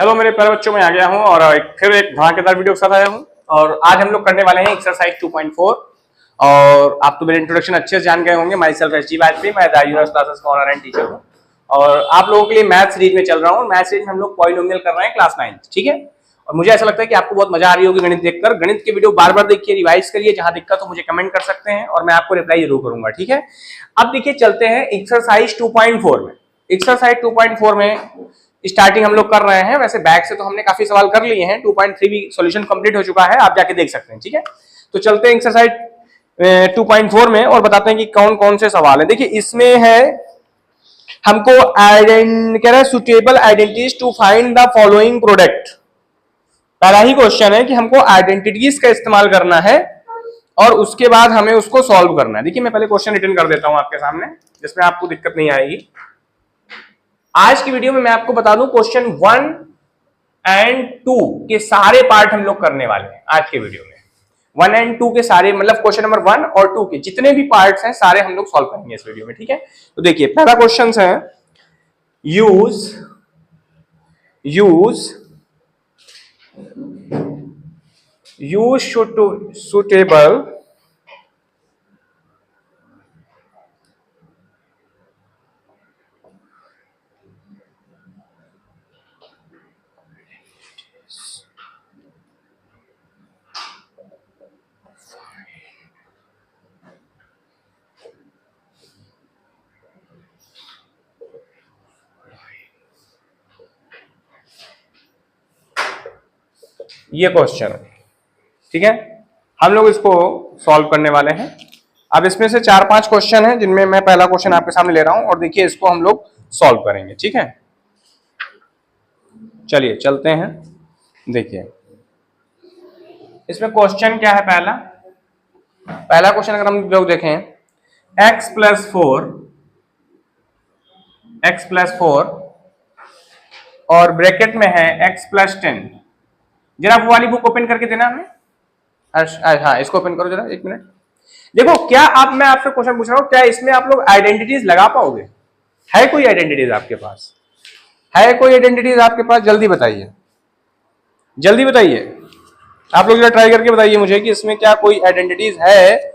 Hello मेरे प्यारे बच्चों, मैं आ गया हूं और फिर एक धमाकेदार वीडियो के साथ आया हूं। और आज हम लोग करने वाले हैं एक्सरसाइज 2.4। और आप तो मेरे इंट्रोडक्शन अच्छे से जान गए होंगे। My self S G Vajpayee, मैं द यूनिवर्स क्लासेस का ऑनलाइन टीचर हूं और आप लोगों के लिए मैथ सीरीज में चल रहा हूं। मैथ सीरीज में हम लोग पॉलिनोमियल कर रहे हैं क्लास 9, ठीक है। और मुझे ऐसा लगता है कि आपको बहुत मजा आ रही होगी गणित देखकर। गणित के वीडियो बार बार देखिए, रिवाइज करिए, जहां दिक्कत हो मुझे कमेंट कर सकते हैं और मैं आपको रिप्लाई जरूर करूंगा, ठीक है। अब देखिए, चलते हैं एक्सरसाइज 2.4 में। एक्सरसाइज 2.4 में स्टार्टिंग हम लोग कर रहे हैं। वैसे बैक से तो हमने काफी सवाल कर लिए हैं, 2.3 भी सॉल्यूशन कंप्लीट हो चुका है, आप जाके देख सकते हैं, ठीक है। तो चलते हैं एक्सरसाइज 2.4 में और बताते हैं कि कौन कौन से सवाल है। देखिए, इसमें है हमको कह रहा है suitable identities to find the following product. पहला ही क्वेश्चन है कि हमको आइडेंटिटीज का इस्तेमाल करना है और उसके बाद हमें उसको सॉल्व करना है। देखिए, मैं पहले क्वेश्चन रिटर्न कर देता हूं आपके सामने, जिसमें आपको दिक्कत नहीं आएगी। आज की वीडियो में मैं आपको बता दूं, क्वेश्चन 1 एंड 2 के सारे पार्ट हम लोग करने वाले हैं आज के वीडियो में। 1 एंड 2 के सारे, मतलब क्वेश्चन नंबर 1 और 2 के जितने भी पार्ट्स हैं सारे हम लोग सॉल्व करेंगे इस वीडियो में, ठीक है। तो देखिए, पहला क्वेश्चन है यूज सुटेबल ये क्वेश्चन है, ठीक है। हम लोग इसको सॉल्व करने वाले हैं। अब इसमें से 4-5 क्वेश्चन हैं, जिनमें मैं पहला क्वेश्चन आपके सामने ले रहा हूं और देखिए इसको हम लोग सॉल्व करेंगे, ठीक है। चलिए चलते हैं। देखिए, इसमें क्वेश्चन क्या है। पहला क्वेश्चन अगर हम लोग देखें, x प्लस 4 और ब्रैकेट में है x प्लस 10। जरा वो वाली बुक ओपन करके देना हमें। हाँ, इसको ओपन करो जरा, 1 मिनट। देखो, क्या मैं आपसे क्वेश्चन पूछ रहा हूं, क्या इसमें आप लोग आइडेंटिटीज लगा पाओगे? है कोई आइडेंटिटीज आपके पास? जल्दी बताइए, आप लोग जरा ट्राई करके बताइए मुझे कि इसमें क्या कोई आइडेंटिटीज है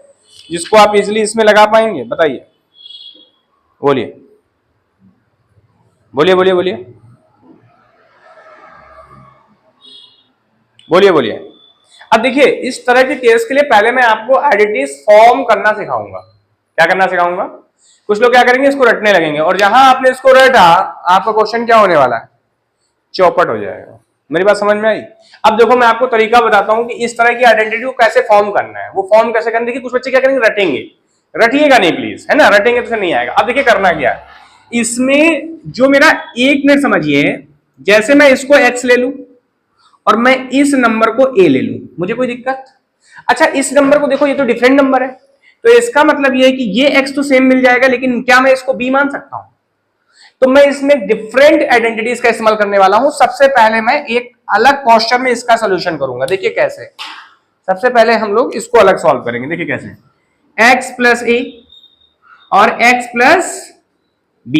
जिसको आप इजीली इसमें लगा पाएंगे। बताइए, बोलिए। अब देखिए, इस तरह के केस के लिए पहले मैं आपको आइडेंटिटीज फॉर्म करना सिखाऊंगा। क्या करना सिखाऊंगा? कुछ लोग क्या करेंगे, इसको रटने लगेंगे और जहां आपने इसको रटा, आपका क्वेश्चन क्या होने वाला है? चौपट हो जाएगा। मेरी बात समझ में आई? अब देखो, मैं आपको तरीका बताता हूं कि इस तरह की आइडेंटिटी को कैसे फॉर्म करना है। वो फॉर्म कैसे करने की, कुछ बच्चे क्या करेंगे, रटेंगे। रटिएगा नहीं प्लीज, है ना, रटेंगे तो नहीं आएगा। अब देखिए करना क्या है इसमें, जो मेरा 1 मिनट समझिए, जैसे मैं इसको x ले लूं और मैं इस नंबर को a ले लूं, मुझे कोई दिक्कत? अच्छा, इस नंबर को देखो, ये तो डिफरेंट नंबर है, तो इसका मतलब ये है कि ये x तो सेम मिल जाएगा, लेकिन क्या मैं इसको b मान सकता हूं? तो मैं इसमें डिफरेंट आइडेंटिटीज का इस्तेमाल करने वाला हूं। सबसे पहले मैं एक अलग क्वेश्चन में इसका सोल्यूशन करूंगा। देखिए कैसे। सबसे पहले हम लोग इसको अलग सॉल्व करेंगे। देखिए कैसे, x प्लस a और x प्लस b।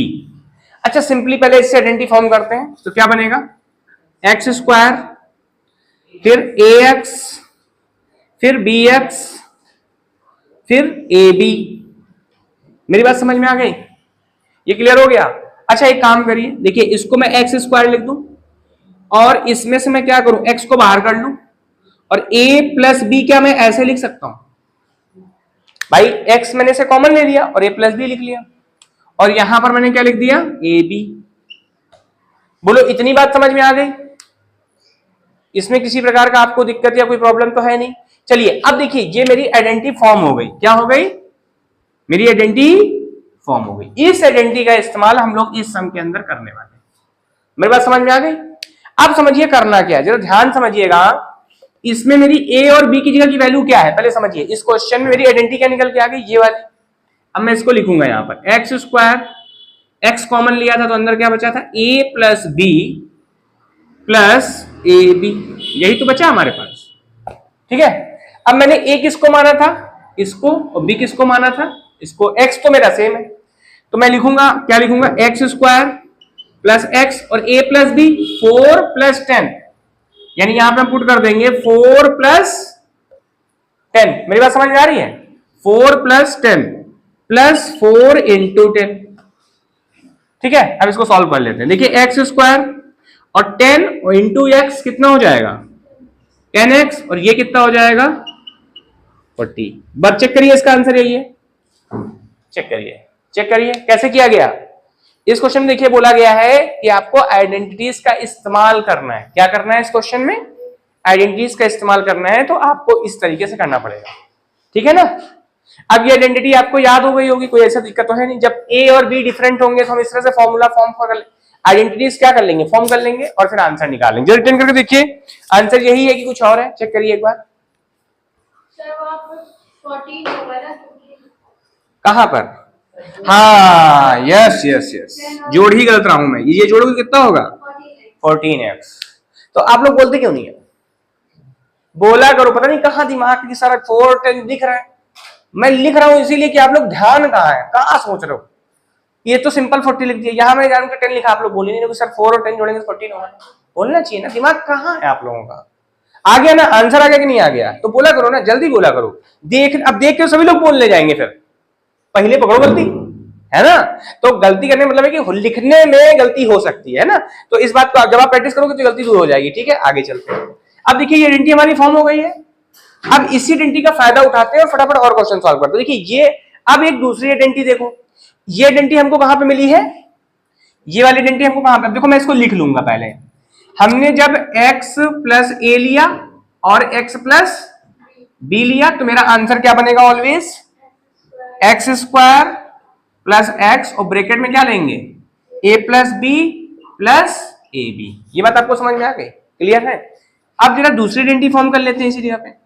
अच्छा, सिंपली पहले इससे आइडेंटिटी फॉर्म करते हैं, तो क्या बनेगा? एक्स स्क्वायर, फिर ax, फिर bx, फिर ab। मेरी बात समझ में आ गई? ये क्लियर हो गया? अच्छा, एक काम करिए, देखिए इसको मैं एक्स स्क्वायर लिख दूं और इसमें से मैं क्या करूं, x को बाहर कर लूं और a प्लस बी क्या मैं ऐसे लिख सकता हूं? भाई, x मैंने से कॉमन ले लिया और a प्लस बी लिख लिया और यहां पर मैंने क्या लिख दिया, ab। बोलो, इतनी बात समझ में आ गई? इसमें किसी प्रकार का आपको दिक्कत या कोई प्रॉब्लम तो है नहीं? चलिए, अब देखिए, ये मेरी आइडेंटिटी फॉर्म हो गई। क्या हो गई? मेरी आइडेंटिटी फॉर्म हो गई। इस आइडेंटिटी का इस्तेमाल हम लोग इस सम के अंदर करने वाले हैं। मेरी बात समझ में आ गई? अब समझिए करना क्या है, जरा ध्यान समझिएगा। इसमें मेरी a और b की जगह की वैल्यू क्या है, पहले समझिए। इस क्वेश्चन में मेरी आइडेंटिटी क्या निकल के आ गई, ये वाली। अब मैं इसको लिखूंगा यहां पर, एक्स स्क्वायर, एक्स कॉमन लिया था तो अंदर क्या बचा था, a plus B plus A B. यही तो बचा हमारे पास, ठीक है। अब मैंने a किसको माना था, इसको, और b किसको माना था, इसको। x तो मेरा सेम है, तो मैं लिखूंगा, क्या लिखूंगा, एक्स स्क्वायर प्लस एक्स और a प्लस बी 4 प्लस 10, यानी यहां पे हम पुट कर देंगे 4 प्लस 10। मेरी बात समझ में आ रही है? 4 प्लस 10 प्लस 4 इंटू 10। ठीक है, अब इसको सॉल्व कर लेते हैं। देखिए एक्स स्क्वायर और 10 और इंटू एक्स कितना हो जाएगा 10x, और ये कितना हो जाएगा 40। बस चेक करिए, इसका आंसर यही है। चेक करिए, चेक करिए कैसे किया गया। इस क्वेश्चन में देखिए बोला गया है कि आपको आइडेंटिटीज का इस्तेमाल करना है। क्या करना है इस क्वेश्चन में? आइडेंटिटीज का इस्तेमाल करना है, तो आपको इस तरीके से करना पड़ेगा। ठीक है ना? अब ये आइडेंटिटी आपको याद हो गई होगी, कोई ऐसा दिक्कत तो है नहीं। जब ए और बी डिफरेंट होंगे तो हम इस तरह से फॉर्मूला फॉर्म कर आइडेंटिटीज क्या कर लेंगे, फॉर्म कर लेंगे और फिर आंसर निकालेंगे। रिटर्न करके देखिए आंसर यही है कि कुछ और है, चेक करिए एक बार। कहां पर? हाँ यस यस यस, जोड़ ही गलत रहा हूं मैं। ये जोड़ोगे कितना होगा 14x। तो आप लोग बोलते क्यों नहीं है? बोला करो, पता नहीं कहां दिमाग की सारा 4 10 दिख रहा है। मैं लिख रहा हूं इसीलिए कि आप लोग ध्यान कहां है, कहां सोच रहे हो। ये तो सिंपल 40 लिख दिया, यहां मैं जानू के 10 लिखा, आप लोग बोले नहीं सर 4 और 10 जोड़ेंगे तो 14 होगा। बोलना चाहिए ना, दिमाग कहां है आप लोगों का। आ गया ना आंसर, आ गया कि नहीं आ गया? तो बोला करो ना, जल्दी बोला करो। अब देख के सभी लोग बोलने जाएंगे, फिर पहले पकड़ो गलती, है ना? तो गलती करने मतलब है कि लिखने में गलती हो सकती है ना, तो इस बात को जब आप प्रैक्टिस करोगे तो गलती दूर हो जाएगी। ठीक है, आगे चलते हैं। अब देखिए ये आइडेंटिटी हमारी फॉर्म हो गई है। अब इसी आइडेंटिटी का फायदा उठाते हैं और फटाफट और क्वेश्चन सॉल्व करते हैं। देखिए ये अब एक दूसरी आइडेंटिटी देखो, ये आइडेंटिटी हमको कहां पे मिली है? ये वाली आइडेंटिटी हमको कहां पे? देखो मैं इसको लिख लूंगा। पहले हमने जब x प्लस ए लिया और x प्लस बी लिया, तो मेरा आंसर क्या बनेगा always X square plus X, और ब्रैकेट में क्या लेंगे a plus B plus A B. ये बात आपको समझ में आ गई? क्लियर है? अब जरा दूसरी आइडेंटिटी फॉर्म कर लेते हैं इसी जगह पे।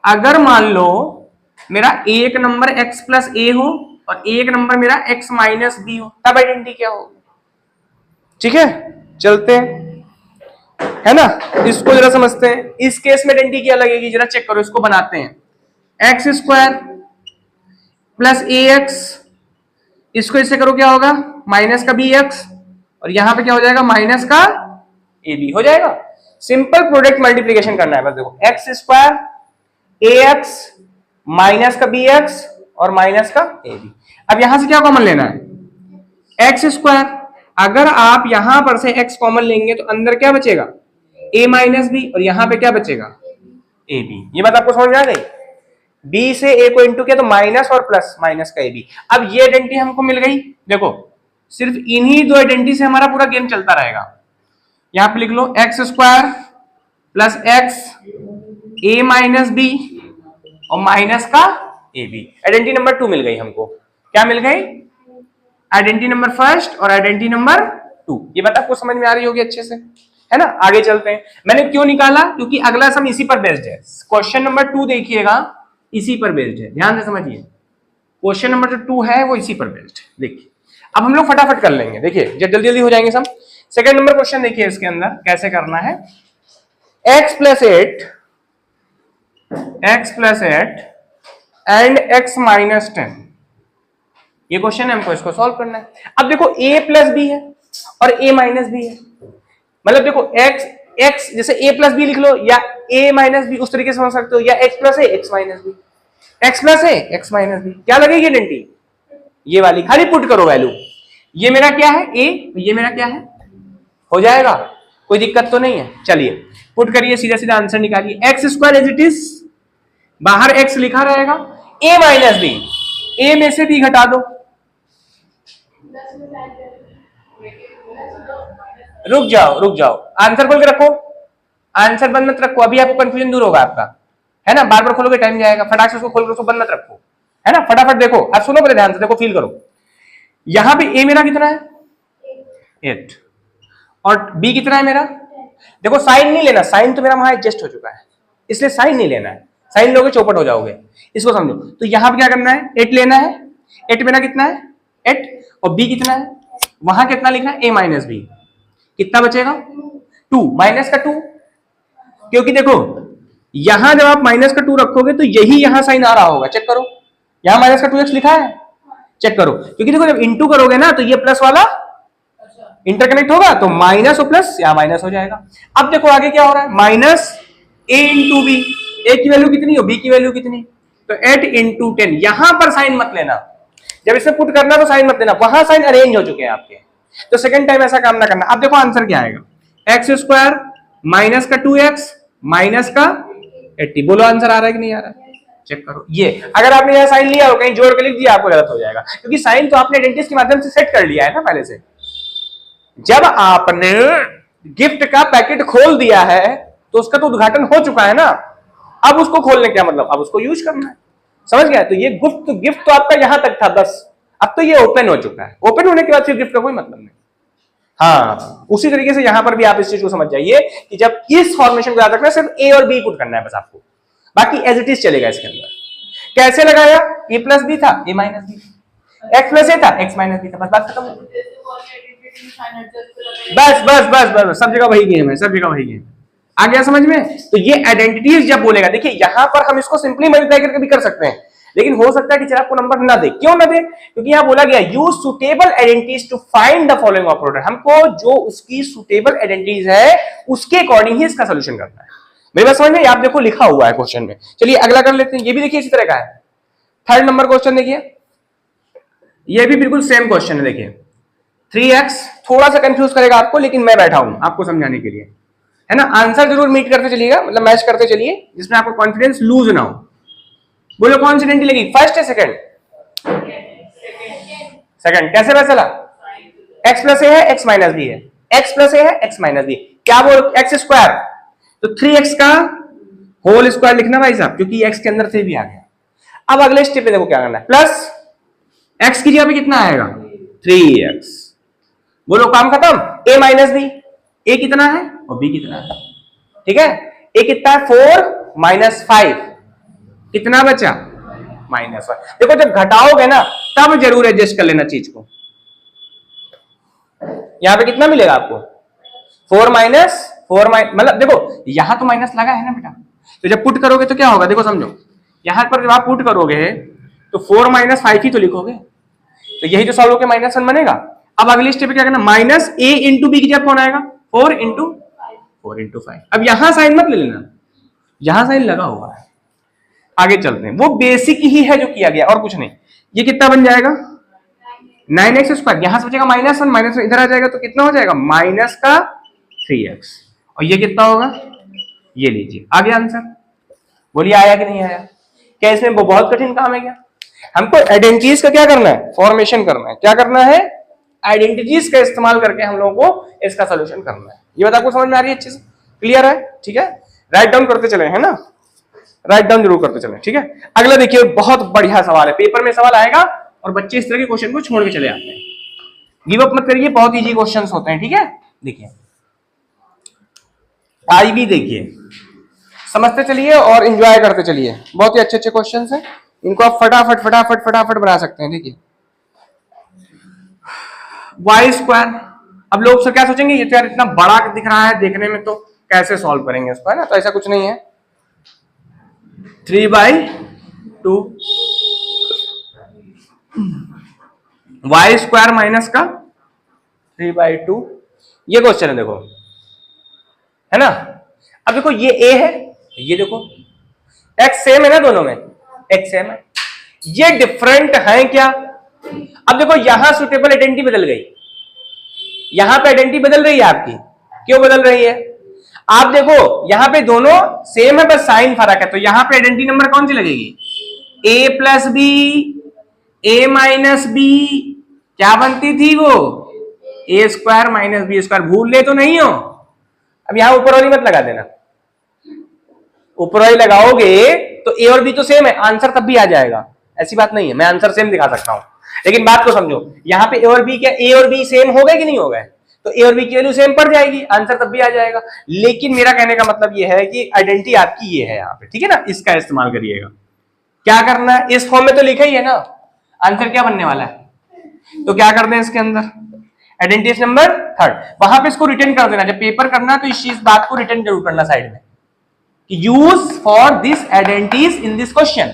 अगर मान लो मेरा एक नंबर x प्लस ए हो और एक नंबर मेरा x माइनस बी हो, तब आइडेंटिटी क्या होगी? ठीक है, चलते हैं, है ना? इसको जरा समझते हैं। इस केस में आइडेंटिटी क्या लगेगी, जरा चेक करो। इसको बनाते हैं एक्स स्क्वायर प्लस ए एक्स, इसको इससे करो क्या होगा माइनस का बी एक्स, और यहां पे क्या हो जाएगा माइनस का ए बी हो जाएगा। सिंपल प्रोडक्ट मल्टीप्लीकेशन करना है बस। देखो एक्स स्क्वायर ए एक्स माइनस का बी एक्स और माइनस का ए बी। अब यहां से क्या कॉमन लेना है एक्स स्क्वायर। अगर आप यहां पर से x कॉमन लेंगे तो अंदर क्या बचेगा a माइनस बी, और यहां पे क्या बचेगा ए बी। ये बात आपको समझ में आ गई? b से a को इंटू किया तो माइनस और प्लस माइनस का ए बी। अब ये आइडेंटिटी हमको मिल गई। देखो सिर्फ इन्हीं दो आइडेंटिटी से हमारा पूरा गेम चलता रहेगा। यहां पे लिख लो एक्स स्क्वायर प्लस एक्स ए माइनस बी और माइनस का ए बी। आइडेंटिटी नंबर 2 मिल गई हमको। क्या मिल गई? आइडेंटिटी नंबर फर्स्ट और आइडेंटिटी नंबर 2। ये बात आपको समझ में आ रही होगी अच्छे से, है ना? आगे चलते हैं। मैंने क्यों निकाला? क्योंकि अगला सम इसी पर बेस्ड है। क्वेश्चन नंबर 2 देखिएगा, इसी पर बेस्ड है, ध्यान से समझिए। क्वेश्चन नंबर जो 2 है वो इसी पर बेस्ड है। देखिए अब हम लोग फटाफट कर लेंगे। देखिए जल्दी जल्दी हो जाएंगे सम। सेकंड नंबर क्वेश्चन देखिए, इसके अंदर कैसे करना है। x plus 8 and x minus 10, ये क्वेश्चन है, हमको इसको सॉल्व करना है। अब देखो a प्लस बी है और a माइनस बी है, मतलब देखो x जैसे a प्लस बी लिख लो या a माइनस बी, उस तरीके से समझ सकते हो, या x plus a x minus B, x plus a x minus B. क्या लगेगी आइडेंटिटी? ये वाली, खाली पुट करो वैल्यू। ये मेरा क्या है a, ये मेरा क्या है, हो जाएगा, कोई दिक्कत तो नहीं है। चलिए पुट करिए, सीधा सीधा आंसर निकालिए। X square as it is, बाहर x लिखा रहेगा, a माइनस बी, a में से b घटा दो। रुक जाओ, आंसर खोल के रखो, आंसर बंद मत रखो, अभी आपको कंफ्यूजन दूर होगा आपका, है ना? बार बार खोलोगे टाइम जाएगा, फटाक से उसको खोल के उसको बंद मत रखो, है ना? फटाफट देखो, अब सुनो पहले ध्यान से, देखो फील करो। यहां पे a मेरा कितना है 8 और b कितना है मेरा, देखो साइन नहीं लेना, साइन तो मेरा वहां एडजस्ट हो चुका है, इसलिए साइन नहीं लेना है। साइन लोगे चौपट हो जाओगे, इसको समझो। तो यहां पे क्या करना है 8 लेना है। 8 मेरा कितना है 8, और b कितना है, वहां कितना लिखना है a माइनस बी, कितना बचेगा 2 माइनस का 2, क्योंकि देखो यहां जब आप माइनस का 2 रखोगे तो यही यहां साइन आ रहा होगा, चेक करो, यहां माइनस का 2x लिखा है, चेक करो, क्योंकि देखो जब इंटू करोगे ना तो ये प्लस वाला इंटरकनेक्ट होगा तो माइनस और प्लस या माइनस हो जाएगा। अब देखो आगे क्या हो रहा है, माइनस ए इंटू बी, ए की वैल्यू कितनी हो, बी की वैल्यू कितनी, तो 8 इंटू 10। यहां पर साइन मत लेना, जब इसे पुट करना तो साइन मत लेना, वहां साइन अरेंज हो चुके हैं आपके, तो सेकंड टाइम ऐसा काम ना करना। अब देखो आंसर क्या आएगा, एक्स स्क्वायर माइनस का 2x माइनस का 80। बोलो आंसर आ रहा है कि नहीं आ रहा है, चेक करो। ये अगर आपने यहां साइन लिया हो, कहीं जोड़ के लिख दिया, आपको गलत हो जाएगा, क्योंकि साइन तो आपने आइडेंटिटीज के माध्यम से सेट कर लिया है ना पहले से। जब आपने गिफ्ट का पैकेट खोल दिया है तो उसका तो उद्घाटन हो चुका है ना, अब उसको खोलने क्या मतलब, अब उसको यूज करना है, समझ गया। तो ये गिफ्ट तो आपका यहां तक था बस, अब तो ये ओपन हो चुका है, ओपन होने के बाद फिर गिफ्ट का कोई मतलब नहीं। हाँ, उसी तरीके से यहां पर भी आप इस चीज को समझ जाइए कि जब इस फॉर्मेशन को याद रखना, सिर्फ ए और बी पुट करना है बस आपको, बाकी एज इट इज चलेगा इसके अंदर। कैसे लगाया, ए प्लस बी था, ए माइनस बी, एक्स प्लस ए था, एक्स माइनस बी था, बस बात खत्म। बस बस बस बस, सब जगह वही गेम है, सब जगह वही गेम। आ गया समझ में। तो ये आइडेंटिटीज जब बोलेगा, देखिए यहां पर हम इसको सिंपली मल्टीप्लाई करके भी कर सकते हैं, लेकिन हो सकता है टीचर आपको नंबर ना दे। क्यों ना दे, क्योंकि यहां बोला गया use suitable identities to find the following operator. हमको जो उसकी सुटेबल आइडेंटिटीज है उसके अकॉर्डिंग ही इसका सोल्यूशन करना है। मेरी बात समझ में, आप देखो लिखा हुआ है क्वेश्चन में। चलिए अगला कर लेते हैं, ये भी देखिए इसी तरह का है। थर्ड नंबर क्वेश्चन देखिए, ये भी बिल्कुल सेम क्वेश्चन है। देखिए 3x थोड़ा सा कंफ्यूज करेगा आपको, लेकिन मैं बैठा हूं आपको समझाने के लिए, है ना। आंसर जरूर मीट करते चलिएगा, मतलब मैच करते चलिए, जिसमें आपको कॉन्फिडेंस लूज ना हो। बोलो कौन सी आइडेंटिटी लगी, फर्स्ट है सेकंड, सेकंड। कैसे पता चला, x प्लस ए है, x माइनस बी है, x प्लस ए है, x माइनस बी। क्या बोल, एक्स स्क्वायर, तो 3x का होल स्क्वायर लिखना भाई साहब, क्योंकि x के अंदर 3 भी आ गया। अब अगले स्टेप पे देखो क्या करना है, प्लस x की जगह पे कितना आएगा, 3x। बोलो काम खत्म, a माइनस बी, a कितना है और b कितना है, ठीक है। a कितना है 4 माइनस 5, कितना बचा -1। देखो जब घटाओगे ना तब जरूर एडजस्ट कर लेना चीज को। यहां पे कितना मिलेगा आपको, 4 माइनस 4 मतलब देखो यहां तो माइनस लगा है ना बेटा, तो जब पुट करोगे तो क्या होगा, देखो समझो, यहां पर जब आप पुट करोगे तो 4 माइनस 5 ही तो लिखोगे, तो यही तो सॉल्व होकर -1 बनेगा। अब अगली स्टेप पे क्या करना, माइनस a इंटू बी की जगह कौन आएगा, 4 इंटू 5। अब यहां साइन मत ले लेना, यहां साइन लगा हुआ है। आगे चलते हैं, वो बेसिक ही है जो किया गया और कुछ नहीं। ये कितना बन जाएगा, 9x स्क्वायर, यहां से बचेगा -1, -1 इधर आ जाएगा तो कितना हो जाएगा, माइनस का 3x। और ये कितना होगा, ये लीजिए आ गया आंसर। बोलिए आया कि नहीं आया, क्या इसमें बहुत कठिन काम है क्या। हमको आइडेंटिटीज का क्या करना है, फॉर्मेशन करना है। क्या करना है, आइडेंटिटीज का इस्तेमाल करके हम लोगों को इसका सोल्यूशन करना है। ये बात आपको समझ में आ रही है, अच्छे से क्लियर है, ठीक है। राइट डाउन करते चले, है ना, राइट डाउन जरूर करते चले, ठीक है। अगला देखिए, बहुत बढ़िया सवाल है, पेपर में सवाल आएगा और बच्चे इस तरह के क्वेश्चन को छोड़ के चले आते हैं। गिव अप मत करिए, बहुत इजी क्वेश्चंस होते हैं, ठीक है। देखिए आई भी देखिए, समझते चलिए और एंजॉय करते चलिए, बहुत ही अच्छे अच्छे क्वेश्चंस हैं, इनको आप फटाफट फटाफट फटाफट बना सकते हैं। देखिए वाई स्क्वायर, अब लोग सर क्या सोचेंगे, ये तो यार इतना बड़ा दिख रहा है देखने में, तो कैसे सॉल्व करेंगे इसको, है ना। तो ऐसा कुछ नहीं है, 3/2 वाई स्क्वायर माइनस का 3/2, ये क्वेश्चन है देखो, है ना। अब देखो ये a है, ये देखो x सेम है ना, दोनों में x सेम है, ये डिफरेंट है क्या। अब देखो यहां सुटेबल आइडेंटिटी बदल गई, यहां पे आइडेंटिटी बदल रही है आपकी, क्यों बदल रही है, आप देखो यहां पे दोनों सेम है, बस साइन फर्क है, तो यहां पे आइडेंटिटी नंबर कौन सी लगेगी, a plus B, a minus B, क्या बनती थी वो, a square minus B square, भूल ले तो नहीं हो। अब यहां ऊपर वाली मत लगा देना, ऊपर वाली लगाओगे तो a और b तो सेम है, आंसर तब भी आ जाएगा, ऐसी बात नहीं है, मैं आंसर सेम दिखा सकता हूं, लेकिन बात को समझो, यहां पे a और b, क्या a और b सेम हो गए कि नहीं हो गए, तो a और b की वैल्यू सेम पड़ जाएगी, आंसर तब भी आ जाएगा। लेकिन मेरा कहने का मतलब यह है कि आइडेंटिटी आपकी ये है यहाँ पे, ठीक है ना, इसका इस्तेमाल करिएगा। क्या करना है, इस फॉर्म में तो लिखा ही है ना, आंसर क्या बनने वाला है, तो क्या कर दें इसके अंदर, आइडेंटिटी नंबर 3, वहां पे इसको रिटर्न कर देना। जब पेपर करना तो इस चीज बात को रिटर्न जरूर करना साइड में, use for this identities in this question,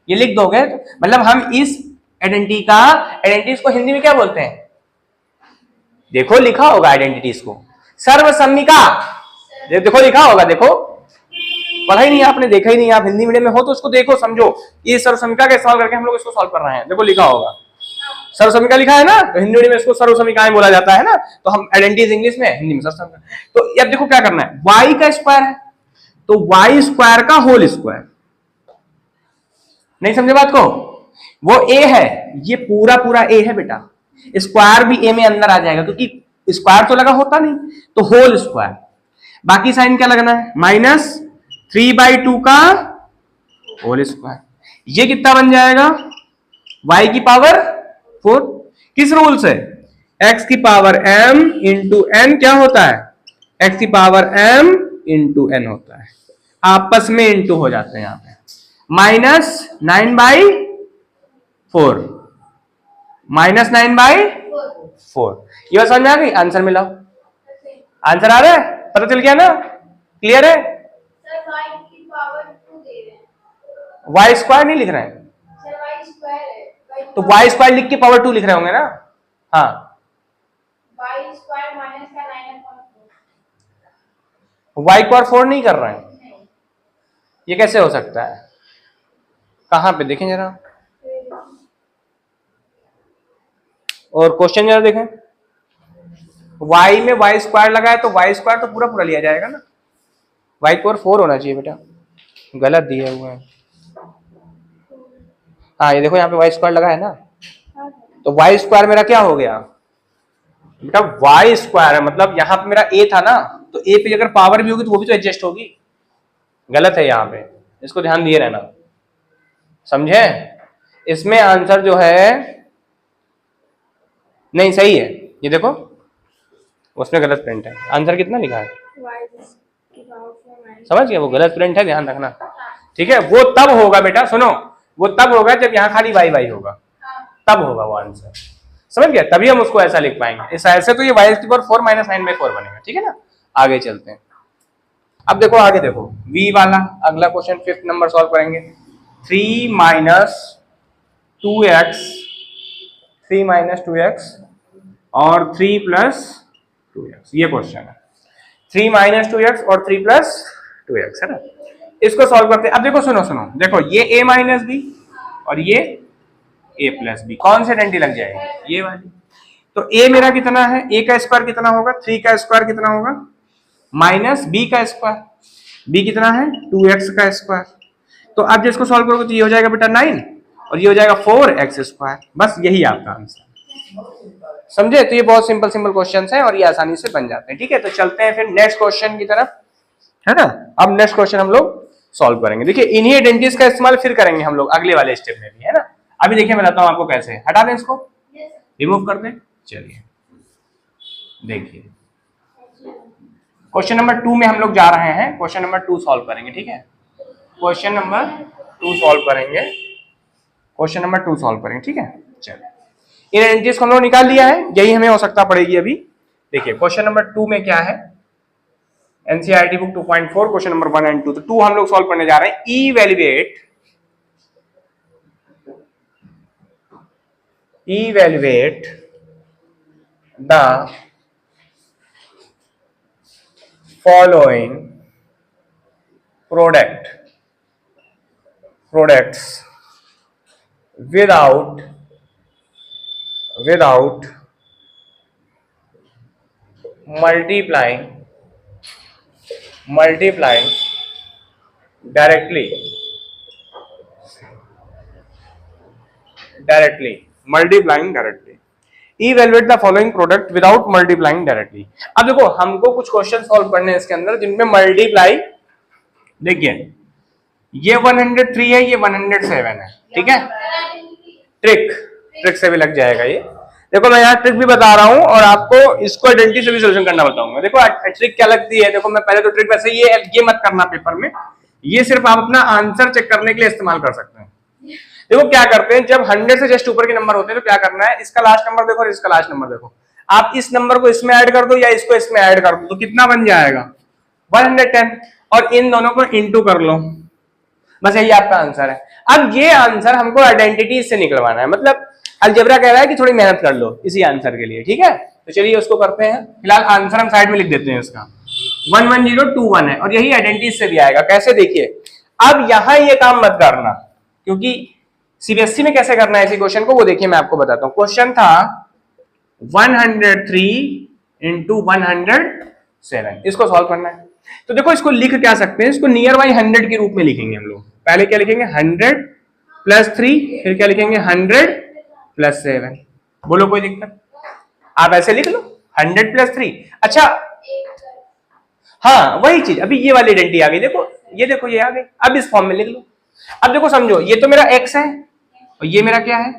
ये लिख दोगे मतलब हम इस आइडेंटिटी को हिंदी में क्या बोलते हैं, देखो लिखा होगा आइडेंटिटीज को, सर्वसम्मिका, देखो लिखा होगा, देखो पढ़ा ही नहीं आपने, देखा ही नहीं, आप हिंदी मीडियम में हो तो उसको देखो समझो, ये सर्वसम्मिका का इस्तेमाल करके हम लोग इसको सॉल्व कर रहे हैं, देखो लिखा होगा सर्वसम्मिका लिखा है ना, तो हिंदी मीडियम में इसको सर्वसम्मिकाएं बोला जाता है ना, तो हम आइडेंटिटीज इंग्लिश में, हिंदी में सर्वसम्मिका। तो अब देखो क्या करना है, y का स्क्वायर है तो y स्क्वायर का होल स्क्वायर, नहीं समझे बात को, वो a है, ये पूरा पूरा a है बेटा, स्क्वायर भी a में अंदर आ जाएगा क्योंकि स्क्वायर तो लगा होता नहीं, तो होल स्क्वायर, बाकी साइन क्या लगना है, -3/2 का होल स्क्वायर, ये कितना बन जाएगा, y की पावर 4, किस रूल से, x की पावर m इंटू n क्या होता है, x की पावर m इंटू n होता है, आपस में इंटू हो जाते हैं यहाँ पे, -9/4, -9/4, ये बात समझ में आ गई, आंसर मिलाओ, आंसर आ रहा है, पता चल गया ना, क्लियर है, y स्क्वायर नहीं लिख रहे हैं, तो y स्क्वायर लिख के पावर 2 लिख रहे होंगे ना, हाँ, y पावर 4 नहीं कर रहे हैं, ये कैसे हो सकता है, कहां पे देखें जरा, और क्वेश्चन जरा देखें, y में y स्क्वायर लगा है तो y स्क्वायर तो पूरा पूरा लिया जाएगा ना, y पावर 4 होना चाहिए बेटा, गलत दिया हुआ है, हाँ ये देखो यहाँ पे y स्क्वायर लगा है ना, तो y स्क्वायर मेरा क्या हो गया बेटा, y स्क्वायर है मतलब यहाँ पे मेरा a था ना, तो a पे अगर पावर भी होगी तो वो भी तो एडजस्ट होगी, गलत है यहाँ पे, इसको ध्यान दिए रहना, समझे, इसमें आंसर जो है नहीं सही है, ये देखो उसमें गलत प्रिंट है, आंसर कितना लिखा है, समझ गया, वो गलत प्रिंट है, ध्यान रखना, ठीक है, वो तब होगा बेटा, सुनो, वो तब होगा जब यहाँ खाली y y होगा, तब होगा वो आंसर, समझ गया, तभी हम उसको ऐसा लिख पाएंगे, इस ऐसे तो ये y की पावर 4 -9/4 बनेगा, ठीक है ना, आगे चलते हैं, अब देखो आगे देखो, v वाला अगला क्वेश्चन 5th नंबर सॉल्व करेंगे, 3 - 2x और 3 + 2x, ये क्वेश्चन है, 3 - 2x और 3 + 2x है ना, इसको सॉल्व करते हैं, अब देखो सुनो सुनो, देखो ये a - b और ये a + b, कौन सी आइडेंटिटी लग जाएगी, ये वाली, तो a मेरा कितना है, a का स्क्वायर कितना होगा, 3 का स्क्वायर कितना होगा, -b का स्क्वायर, b कितना है 2x का स्क्वायर, तो अब जिसको सॉल्व करोगे तो ये हो जाएगा बेटा 9 और ये हो जाएगा 4x², बस यही आपका आंसर, समझे, तो ये बहुत सिंपल सिंपल क्वेश्चंस हैं और ये आसानी से बन जाते हैं, ठीक है, तो चलते हैं फिर नेक्स्ट क्वेश्चन की तरफ, है ना, अब नेक्स्ट क्वेश्चन हम लोग सॉल्व करेंगे, देखिए इन्हीं आइडेंटिटीज का इस्तेमाल फिर करेंगे हम लोग अगले वाले स्टेप में भी, है ना, अभी देखिए मैं बताता हूं आपको कैसे, हटा दें इसको, रिमूव कर दें, चलिए देखिए क्वेश्चन नंबर 2 में हम लोग जा रहे हैं, क्वेश्चन नंबर 2 सॉल्व करेंगे, ठीक है, क्वेश्चन नंबर 2 सॉल्व करेंगे, क्वेश्चन नंबर 2 सॉल्व करेंगे, ठीक है, चलिए इन आइडेंटिटीज को हम लोग निकाल लिया है, यही हमें आवश्यकता पड़ेगी अभी, देखिए क्वेश्चन नंबर 2 में क्या है, NCERT book 2.4 question number 1 and 2, तो 2 हम लोग सॉल्व करने जा रहे हैं, evaluate the following products without multiplying directly, evaluate the following product without multiplying directly, अब देखो हमको कुछ क्वेश्चन सॉल्व करने हैं इसके अंदर जिनमें मल्टीप्लाई, देखिए ये 103 है, ये 107 है, ठीक है, ट्रिक से भी लग जाएगा ये, देखो मैं यहाँ ट्रिक भी बता रहा हूँ और आपको इसको आइडेंटिटी से भी सोल्यूशन करना बताऊंगा, देखो ट्रिक क्या लगती है, देखो मैं पहले तो ट्रिक वैसे ये मत करना पेपर में, ये सिर्फ आप अपना आंसर चेक करने के लिए इस्तेमाल कर सकते हैं, देखो क्या करते हैं, जब 100 से जस्ट ऊपर के नंबर होते हैं तो क्या करना है, इसका लास्ट नंबर देखो और इसका लास्ट नंबर देखो, आप इस नंबर को इसमें ऐड कर दो या इसको इसमें ऐड कर दो, तो कितना बन जाएगा 110, और इन दोनों को इंटू कर लो, बस यही आपका आंसर है। अब ये आंसर हमको आइडेंटिटी से निकलवाना है, मतलब अलजेब्रा कह रहा है कि थोड़ी मेहनत कर लो इसी आंसर के लिए, ठीक है, तो चलिए उसको करते हैं। फिलहाल आंसर हम साइड में लिख देते हैं इसका 11021 है और यही आइडेंटिटी से भी आएगा। कैसे देखिए, अब यहां ये काम मत करना, क्योंकि सीबीएसई में कैसे करना है इसी क्वेश्चन को वो देखिए मैं आपको बताता हूं। क्वेश्चन था 103 इंटू 107, इसको सॉल्व करना है। तो देखो इसको लिख क्या सकते हैं, इसको नियर बाई 100 के रूप में लिखेंगे हम लोग। पहले क्या लिखेंगे 100 प्लस 3, फिर क्या लिखेंगे 100 प्लस 7। बोलो कोई दिक्कत? आप ऐसे लिख लो 100 प्लस 3। अच्छा हाँ वही चीज, अभी ये वाली आइडेंटिटी आ गई। देखो ये आ गई, अब इस फॉर्म में लिख लो। अब देखो समझो, ये तो मेरा x है और ये मेरा क्या है,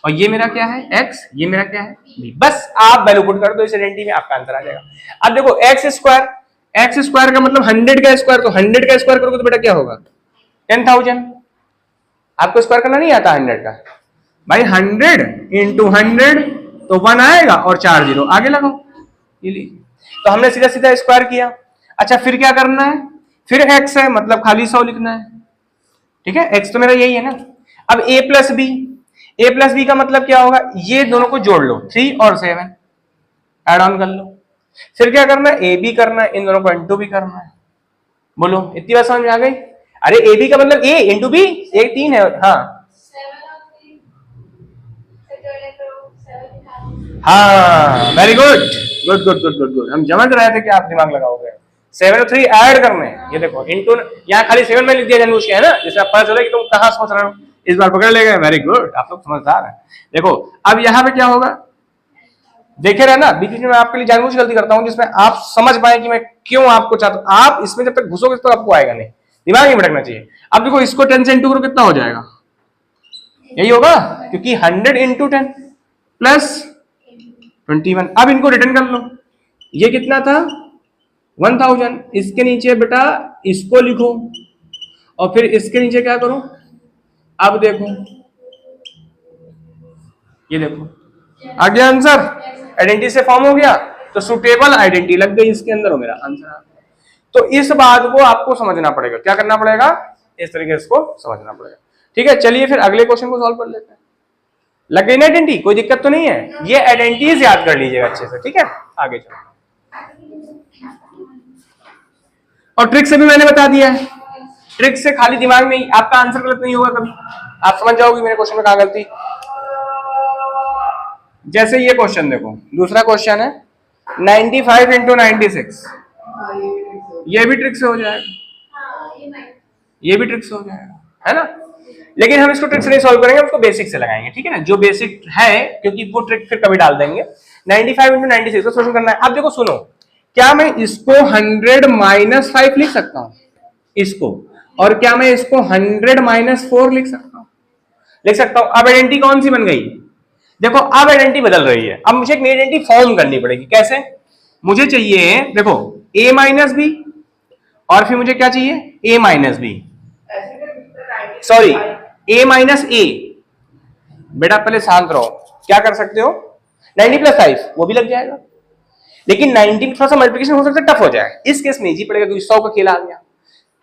और ये मेरा क्या है x, ये मेरा क्या है b। बस आप वैल्यू पुट कर दो इस आइडेंटिटी में, आपका आंसर आ जाएगा। अब देखो x स्क्वायर का मतलब 100 का स्क्वायर, तो 100 का स्क्वायर करोगे तो बेटा क्या होगा 10,000। आपको स्क्वायर करना नहीं आता 100 का भाई, 100 इंटू 100 तो 1 आएगा और 4 0 आगे लगाओ, ये लीजिए। तो हमने सीधा सीधा स्क्वायर किया। अच्छा फिर क्या करना है, फिर x है मतलब खाली 100 लिखना है, ठीक है। x तो मेरा यही है ना। अब a प्लस बी का मतलब क्या होगा, ये दोनों को जोड़ लो 3 और 7 एड ऑन कर लो। फिर क्या करना है, a b करना है, इन दोनों को इंटू भी करना है। बोलो इतनी बात समझ में आ गई? अरे a b का मतलब a इंटू b, एक 3 है। हाँ very good good good good good good, हम समझ रहे थे कि आप दिमाग लगाओगे। 7 और 3 ऐड करने हैं, ये देखो इंटू, यहाँ खाली 7 में लिख दिया जानबूझ के, है ना, जिससे आप पता चले कि तुम कहाँ सोच रहे हो। इस बार पकड़ ले गए, वेरी गुड, आप लोग समझदार हैं। देखो अब यहाँ पे क्या होगा, देखे रहे ना, बीच बीच में आपके लिए जानबूझ गलती करता हूँ जिसमें आप समझ पाए कि मैं क्यों आपको चाहता हूँ। आप इसमें जब तक घुसोगे तो आपको आएगा नहीं, दिमाग नहीं भटकना चाहिए। अब देखो इसको 10 से इंटू करो, कितना हो जाएगा, यही होगा, क्योंकि 100 इंटू 10 प्लस 21। अब इनको रिटर्न कर लो, ये कितना था 1000। इसके नीचे बेटा इसको लिखो और फिर इसके नीचे क्या करो, अब देखो ये देखो आ गया आंसर, आइडेंटिटी से फॉर्म हो गया, तो सुटेबल आइडेंटिटी लग गई इसके अंदर, हो मेरा आंसर। तो इस बात को आपको समझना पड़ेगा, क्या करना पड़ेगा, इस तरीके से इसको समझना पड़ेगा। ठीक है, चलिए फिर अगले क्वेश्चन को सॉल्व कर लेते हैं। लग गई ना आइडेंटिटी, कोई दिक्कत तो नहीं है। ये आइडेंटिटीज याद कर लीजिएगा अच्छे से, ठीक है। आगे चलो, और ट्रिक से भी मैंने बता दिया है। ट्रिक से खाली दिमाग में ही, आपका आंसर गलत नहीं होगा कभी, आप समझ जाओगे मेरे क्वेश्चन में कहां गलती। जैसे ये क्वेश्चन देखो, दूसरा क्वेश्चन है 95 इंटू 96, ये भी ट्रिक से हो जाएगा, ये भी ट्रिक से हो जाएगा, है ना। लेकिन हम इसको ट्रिक से नहीं सॉल्व करेंगे, उसको बेसिक से लगाएंगे, ठीक है ना, जो बेसिक है, क्योंकि वो ट्रिक फिर कभी डाल देंगे। 95 इंटू 96 को सोल्यूशन करना है। अब देखो सुनो, क्या मैं इसको 100 माइनस 5 लिख सकता हूं इसको, और क्या मैं इसको 100 माइनस 4 लिख सकता हूं, लिख सकता हूं। अब आइडेंटिटी कौन सी बन गई, देखो अब आइडेंटिटी बदल रही है। अब मुझे एक नई आइडेंटिटी फॉर्म करनी पड़ेगी। कैसे, मुझे चाहिए देखो a माइनस बी, और फिर मुझे क्या चाहिए a minus B, sorry a minus A. बेटा पहले शांत रहो, क्या कर सकते हो, 90 प्लस 5 वो भी लग जाएगा, लेकिन 90 में थोड़ा सा मल्टीप्लिकेशन हो सकता है, टफ हो जाए, इस केस में इजी पड़ेगा क्योंकि 100 का खेला आ गया।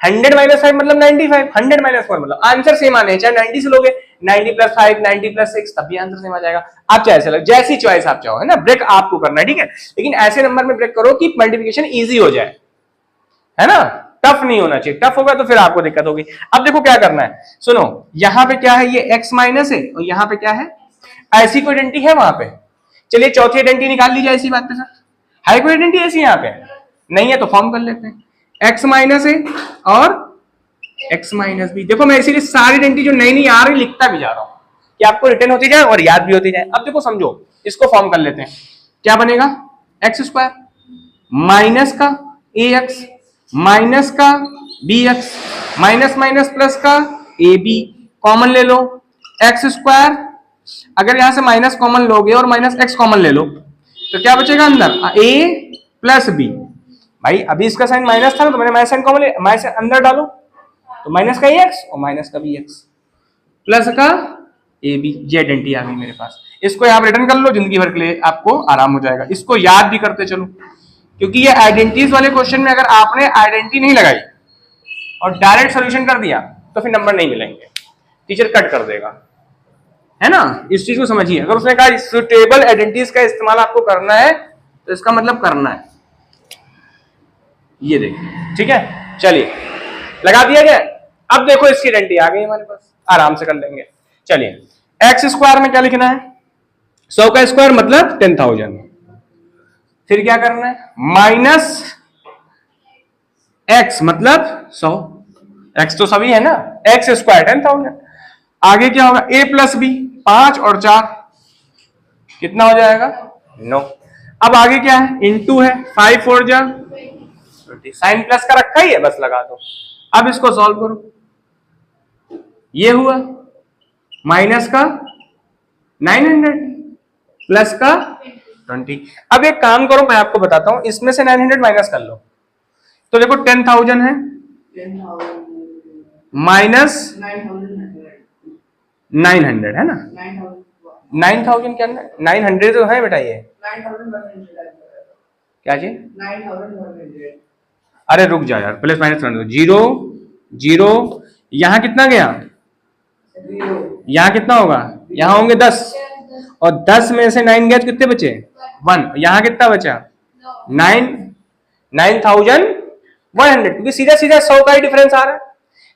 100 माइनस 5 मतलब 95, 100 माइनस 4 मतलब आंसर सेम आने, चाहे 90 से लोगे 90 प्लस 5, 90 प्लस 6 तब भी आंसर सेम आ जाएगा। आप चाहे ऐसे लग, जैसी चॉइस आप चाहो, है ना, ब्रेक आपको करना है, ठीक है। लेकिन ऐसे नंबर में ब्रेक करो कि मल्टीप्लिकेशन इजी हो जाए, है ना, टफ नहीं होना चाहिए, टफ होगा तो फिर आपको दिक्कत होगी। अब देखो क्या करना है, सुनो, यहां पे क्या है, ये x माइनस है, और यहां पे क्या है, ऐसी कोई आइडेंटिटी है वहां पे। चलिए चौथी आइडेंटिटी निकाल लीजिए इसी बात पे सर, है कोई आइडेंटिटी ऐसी यहाँ पे, नहीं है तो फॉर्म कर लेते हैं। x माइनस है और x माइनस बी। देखो मैं इसीलिए सारी आइडेंटिटी जो नई नई आ रही लिखता भी जा रहा हूं कि आपको रिटर्न होती जाए और याद भी होती जाए। अब देखो समझो, इसको फॉर्म कर लेते हैं, क्या बनेगा, एक्स स्क्वायर माइनस का ax माइनस का bx माइनस माइनस प्लस का ab, कॉमन ले लो एक्स स्क्वायर, अगर यहां से माइनस कॉमन लोगे और माइनस एक्स कॉमन ले लो तो क्या बचेगा अंदर, a प्लस बी। भाई अभी इसका साइन माइनस था ना, तो मैंने माइनस साइन कॉमन ले, माइनस अंदर डालो तो माइनस का एक्स और माइनस का bx प्लस का ab, ये आइडेंटिटी आ गई मेरे पास। इसको यहां रिटर्न कर लो, जिंदगी भर के लिए आपको आराम हो जाएगा। इसको याद भी करते चलो, क्योंकि ये आइडेंटिटीज वाले क्वेश्चन में अगर आपने आइडेंटिटी नहीं लगाई और डायरेक्ट सॉल्यूशन कर दिया तो फिर नंबर नहीं मिलेंगे, टीचर कट कर देगा। है ना, इस चीज को समझिए। अगर उसने कहा सुटेबल आइडेंटिटीज का इस्तेमाल आपको करना है तो इसका मतलब करना है, ये देखिए, ठीक है। चलिए लगा दिया गया। अब देखो इसकी आइडेंटिटी आ गई हमारे पास, आराम से कर लेंगे। चलिए एक्स स्क्वायर में क्या लिखना है, 100 का स्क्वायर मतलब 10,000। फिर क्या करना है, माइनस एक्स मतलब 100, एक्स तो सभी है ना, एक्स स्क्वायर 10,000। आगे क्या होगा, ए प्लस बी, 5 और 4 कितना हो जाएगा 9। अब आगे क्या है, इनटू है, 5 4 जा 20, साइन प्लस का रखा ही है, बस लगा दो। अब इसको सॉल्व करो, ये हुआ माइनस का 900 प्लस का 20। अब एक काम करो, मैं आपको बताता हूं, इसमें से 900 माइनस कर लो तो देखो 10,000 है माइनस 900 है ना, 9,000 क्या 900 तो है बेटा, ये क्या जी, अरे रुक जा यार, प्लस माइनस कर दो, 0 0, यहां कितना गया, यहां कितना होगा, यहां होंगे 10 और 10 में से 9 गया तो कितने बचे 1, यहां कितना बचा 9,100, क्योंकि सीधा सीधा 100 का ही डिफरेंस आ रहा है।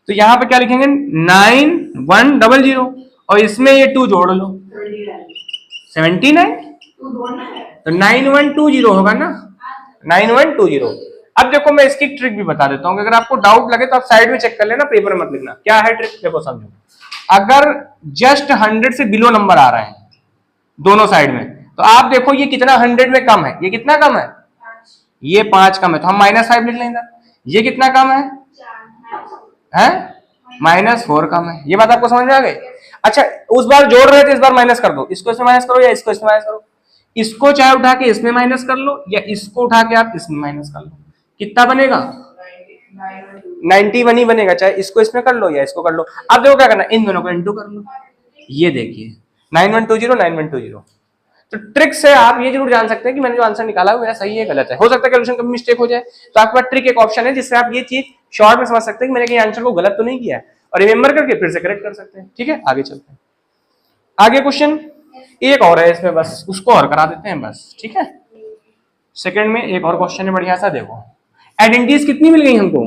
तो यहां पे क्या लिखेंगे 9100 और इसमें ये 2 जोड़ लो 79, तो 9120 होगा ना, 9120। अब देखो मैं इसकी ट्रिक भी बता देता हूं, अगर आपको डाउट लगे तो आप साइड में चेक कर लेना, पेपर में मत लिखना। क्या है ट्रिक, देखो समझो, अगर जस्ट 100 से बिलो नंबर आ रहा है दोनों साइड में, तो आप देखो ये कितना 100 में कम है, ये कितना कम है, ये 5 कम है, तो हम -5 लिख लेंगे। ये कितना कम है -4 कम है। ये बात आपको समझ में आ गई। अच्छा उस बार जोड़ रहे थे, इस बार माइनस कर दो, इसको इसमें माइनस करो या इसको इसमें माइनस करो, इसको चाहे उठा के इसमें माइनस कर लो या इसको उठा के आप इसमें माइनस कर लो, कितना बनेगा 91 ही बनेगा, चाहे इसको इसमें कर लो या इसको कर लो। अब देखो क्या करना, इन दोनों को इंटू कर लो, ये देखिए 9120 9120। तो ट्रिक से आप ये जरूर जान सकते हैं कि मैंने जो आंसर निकाला है मेरा सही है गलत है। हो सकता है कैलकुलेशन कभी मिस्टेक हो जाए, तो आपके पास ट्रिक एक ऑप्शन है जिससे आप ये चीज शॉर्ट में समझ सकते हैं कि मैंने कहीं आंसर को गलत तो नहीं किया है, और रिमेंबर करके फिर से करेक्ट कर सकते हैं। ठीक है आगे चलते हैं, आगे क्वेश्चन एक और है इसमें, बस उसको और करा देते हैं बस। ठीक है सेकंड में एक और क्वेश्चन है बढ़िया सा, देखो आइडेंटिटीज कितनी मिल गई हमको,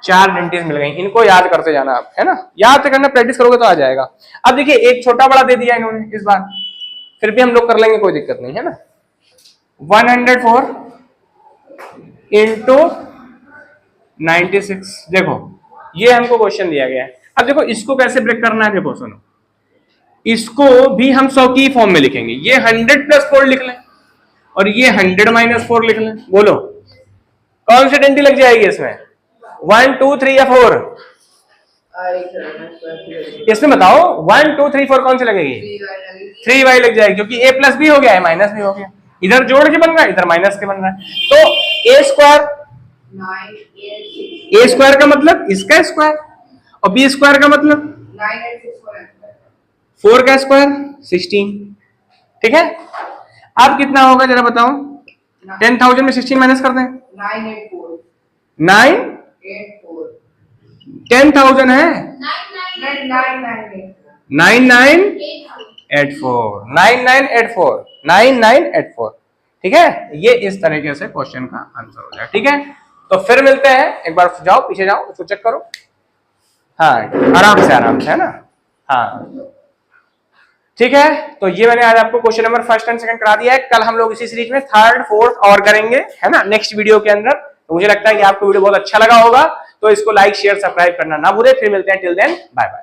4 आइडेंटिटीज मिल गई। इनको याद करते जाना आप, है ना, याद करना, प्रैक्टिस करोगे तो आ जाएगा। अब देखिए एक छोटा बड़ा दे दिया इन्होंने इस बार, फिर भी हम लोग कर लेंगे, कोई दिक्कत नहीं है ना। 104 इंटू 96, देखो ये हमको क्वेश्चन दिया गया है। अब देखो इसको कैसे ब्रेक करना है, देखो सुनो, इसको भी हम 100 की फॉर्म में लिखेंगे, ये 100 + 4 लिख लें और ये 100 - 4 लिख लें। बोलो कौन सी आइडेंटिटी लग जाएगी इसमें, 1 2 3 या 4, इसमें बताओ 1 2 3 4 कौन सी लगेगी, 3y लग जाएगी, क्योंकि a प्लस b हो गया है, माइनस भी हो गया, इधर जोड़ के बन रहा है, इधर माइनस के बन रहा है। तो a स्क्वायर का मतलब इसका स्क्वायर और b स्क्वायर का मतलब 4 का स्क्वायर 16। ठीक है अब कितना होगा जरा बताओ, 10,000 में 16 माइनस कर दें, 10,000 है 9984। ठीक है ये इस तरीके से क्वेश्चन का आंसर हो जाए। ठीक है तो फिर मिलते हैं, एक बार जाओ पीछे जाओ उसको चेक करो, हाँ आराम से है ना, हाँ ठीक है। तो ये मैंने आज आपको क्वेश्चन नंबर 1 और 2 करा दिया है। कल हम लोग इसी सीरीज में 3rd 4th और करेंगे, है ना, नेक्स्ट वीडियो के अंदर। तो मुझे लगता है कि आपको वीडियो बहुत अच्छा लगा होगा, तो इसको लाइक शेयर सब्सक्राइब करना ना भूले। फिर मिलते हैं, टिल देन बाय बाय।